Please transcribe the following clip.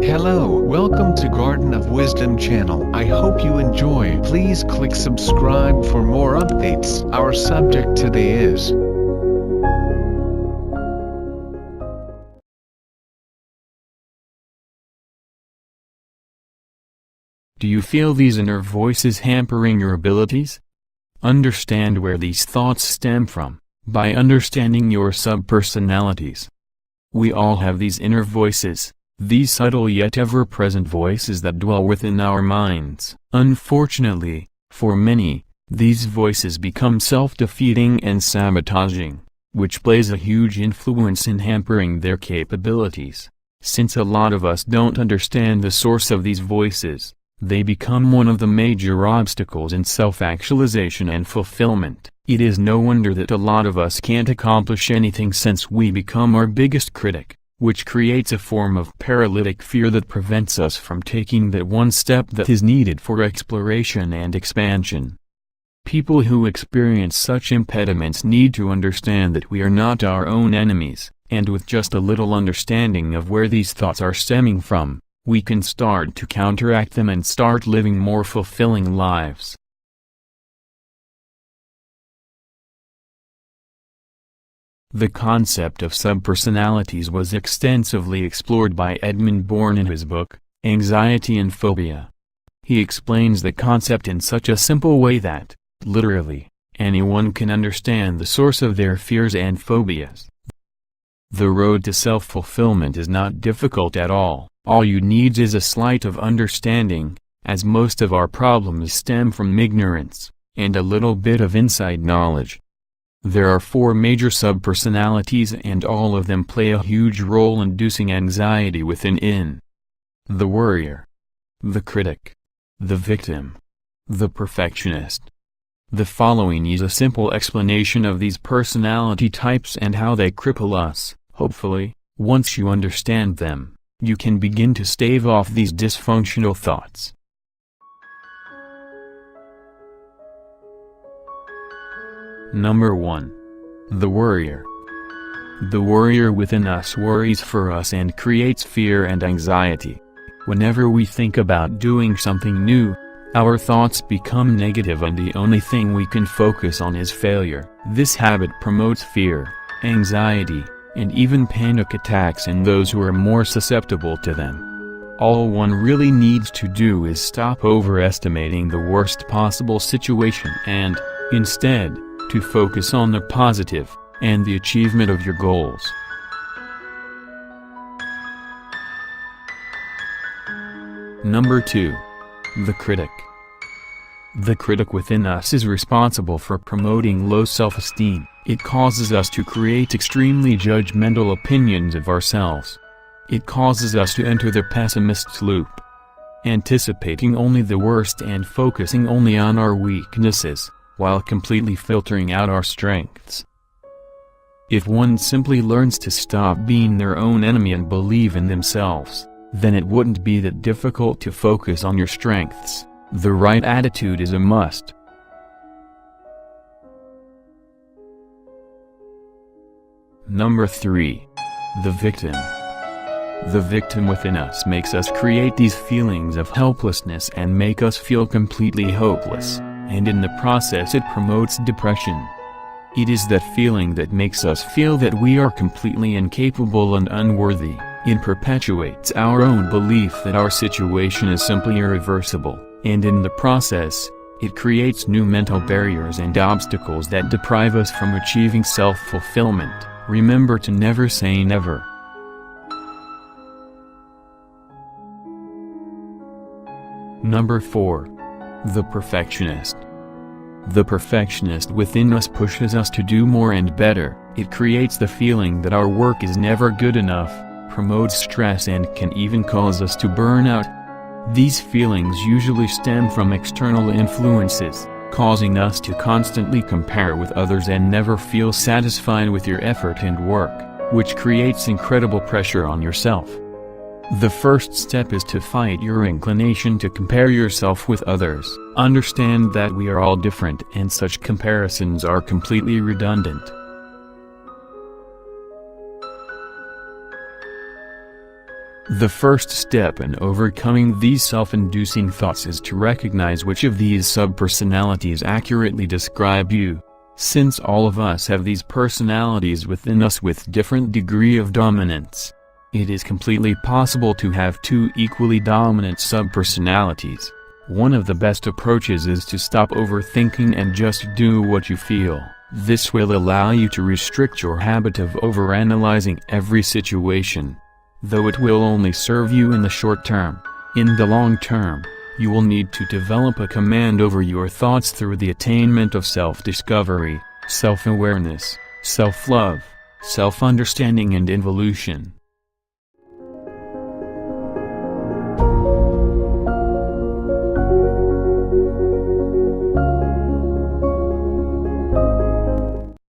Hello, welcome to Garden of Wisdom channel. I hope you enjoy. Please click subscribe for more updates. Our subject today is Do you feel these inner voices hampering your abilities? Understand where these thoughts stem from, by understanding your subpersonalities. We all have these inner voices, these subtle yet ever-present voices that dwell within our minds. Unfortunately, for many, these voices become self-defeating and sabotaging, which plays a huge influence in hampering their capabilities. Since a lot of us don't understand the source of these voices, they become one of the major obstacles in self-actualization and fulfillment. It is no wonder that a lot of us can't accomplish anything since we become our biggest critic, which creates a form of paralytic fear that prevents us from taking that one step that is needed for exploration and expansion. People who experience such impediments need to understand that we are not our own enemies, and with just a little understanding of where these thoughts are stemming from, we can start to counteract them and start living more fulfilling lives. The concept of subpersonalities was extensively explored by Edmund Bourne in his book, Anxiety and Phobia. He explains the concept in such a simple way that, literally, anyone can understand the source of their fears and phobias. The road to self-fulfillment is not difficult at all. All you need is a slight of understanding, as most of our problems stem from ignorance, and a little bit of inside knowledge. There are 4 major subpersonalities and all of them play a huge role inducing anxiety within. The worrier, the critic, the victim, the perfectionist. The following is a simple explanation of these personality types and how they cripple us. Hopefully, once you understand them, you can begin to stave off these dysfunctional thoughts. Number 1. The worrier. The worrier within us worries for us and creates fear and anxiety. Whenever we think about doing something new, our thoughts become negative and the only thing we can focus on is failure. This habit promotes fear, anxiety, and even panic attacks in those who are more susceptible to them. All one really needs to do is stop overestimating the worst possible situation and, instead, to focus on the positive, and the achievement of your goals. Number 2. The critic. The critic within us is responsible for promoting low self-esteem. It causes us to create extremely judgmental opinions of ourselves. It causes us to enter the pessimist's loop, anticipating only the worst and focusing only on our weaknesses, while completely filtering out our strengths. If one simply learns to stop being their own enemy and believe in themselves, then it wouldn't be that difficult to focus on your strengths. The right attitude is a must. Number 3. The victim. The victim within us makes us create these feelings of helplessness and make us feel completely hopeless, and in the process it promotes depression. It is that feeling that makes us feel that we are completely incapable and unworthy. It perpetuates our own belief that our situation is simply irreversible, and in the process, it creates new mental barriers and obstacles that deprive us from achieving self-fulfillment. Remember to never say never. Number 4. The perfectionist. The perfectionist within us pushes us to do more and better. It creates the feeling that our work is never good enough, promotes stress and can even cause us to burn out. These feelings usually stem from external influences, causing us to constantly compare with others and never feel satisfied with your effort and work, which creates incredible pressure on yourself. The first step is to fight your inclination to compare yourself with others. Understand that we are all different and such comparisons are completely redundant. The first step in overcoming these self-inducing thoughts is to recognize which of these subpersonalities accurately describe you. Since all of us have these personalities within us with different degree of dominance, it is completely possible to have two equally dominant subpersonalities. One of the best approaches is to stop overthinking and just do what you feel. This will allow you to restrict your habit of overanalyzing every situation. Though it will only serve you in the short term, in the long term, you will need to develop a command over your thoughts through the attainment of self-discovery, self-awareness, self-love, self-understanding and involution.